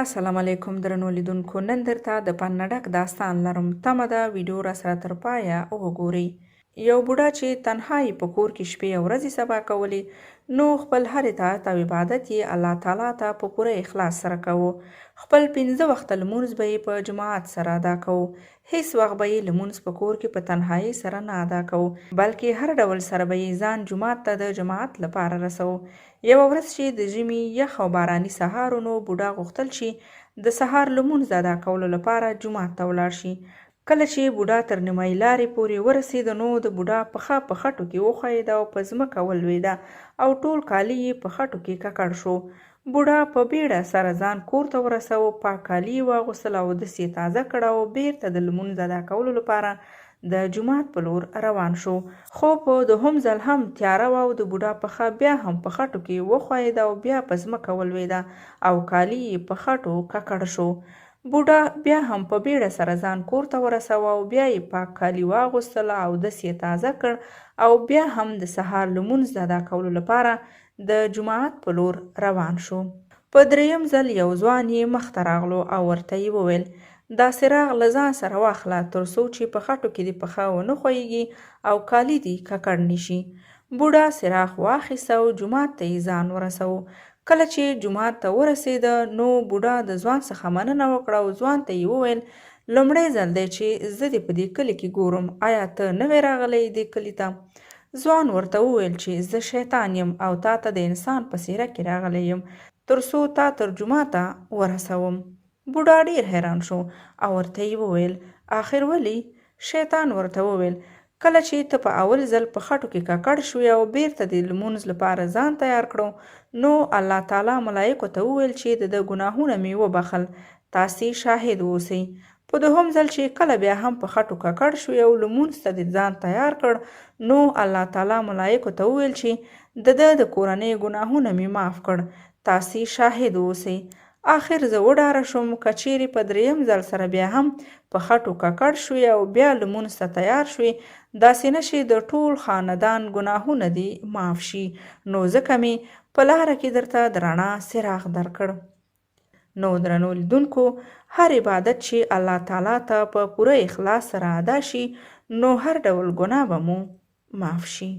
السلام علیکم درنو لیدونکو، نن درته د پند ډک داستان لرم. تمه ده ویډیو را سره تر پایه وګورئ. یو بوډا چې تنها یې په کور کې شپې او ورځې سبا کولې، نو خپل هر اطاعت او عبادت یې الله تعالی ته په پوره اخلاص سره کوو. خپل 15 وخته لمونځ به یې په جماعت سره ادا کوو. هیڅ وخت به یې لمونځ په کور کې په تنهایي سره نه ادا کوو، بلکې هر ډول سره به یې ځان جومات ته د جماعت لپاره رسوو. یوه ورځ چې د ژمي یخ او باراني سهار و، نو بوډا غوښتل چې د سهار لمونځ د ادا کولو لپاره جومات ته ولاړ شي. کله چې بوډا تر نیمایي لارې پورې ورسېد، نو د بوډا پښه په خټو کې وښویېده او په ځمکه ولوېده او ټول کالي یې په خټو کې ککړ شو. بوډا په بیړه سره ځان کور ته ورسوه، پاک کالي یې واغوستل او اودس یې تازه کړ او بیرته د لمونځ ادا کولو لپاره د جومات په لور روان شو. خو په دوهم ځل هم تیاره وه او د بوډا پښه بیا هم په خټو کې وښویېده او بیا په ځمکه ولوېده او کالي یې په خټو ککړ شو. بوډا بیا هم په بیړه سره ځان کور ته ورسوه او بیا یې پاک کالي واغوستل او اودس یې تازه کړ او بیا هم د سهار لمونځ د ادا کولو لپاره د جومات په لور روان شو. په دریم ځل یو ځوان یې مخته راغلو او ورته یې وویل: دا څراغ له ځان سره واخله، تر څو چې په خټو کې دې پښه ونه ښویېږي او کالي دې ککړ نه شي. بوډا څراغ واخیسته او جومات ته یې ځان ورسوه. کله چې جومات ته ورسېده، نو بوډا د ځوان څخه مننه وکړه او ځوان ته یې وویل: لومړی ځل دی چې زه دې په دې کلي کې ګورم، آیا ته نوی راغلی دې کلي ته؟ ځوان ورته وویل چې زه شیطان یم او تا ته د انسان په څېره کې راغلی یم تر څو تا تر جوماته ورسوم. بوډا ډېر حیران شو او ورته یې وویل: آخر ولې؟ شیطان ورته وویل: کله چې ته په اول ځل په خټو کې ککړ شوې او بیرته د لمونځ لپاره ځان تیار کړو، نو الله تعالی ملایکو ته وویل چې د ده ګناهونه مې وبخل. تاسې شاهد اوسئ. په دوهم ځل چې کله بیا هم په خټو ککړ شوې او لمونځ ته دې ځان تیار کړ، نو الله تعالی ملایکو ته وویل چې د ده د کورنۍ ګناهونه مې معاف کړ. تاسې شاهد اوسئ. آخر زه وډاره شوم که چیرې په دریم ځل سره بیا هم په خټو ککړ شوې او بیا لمونځ ته تیار شوې، داسې نه شي د ټول خاندان ګناهونه دې معاف شي، نو ځکه مې په لاره کې درته د رڼا څراغ درکړ. نو درنو لیدونکو، هر عبادت چې الله تعالی ته په پوره اخلاص سره ادا شي، نو هر ډول ګناه به مو معاف شي.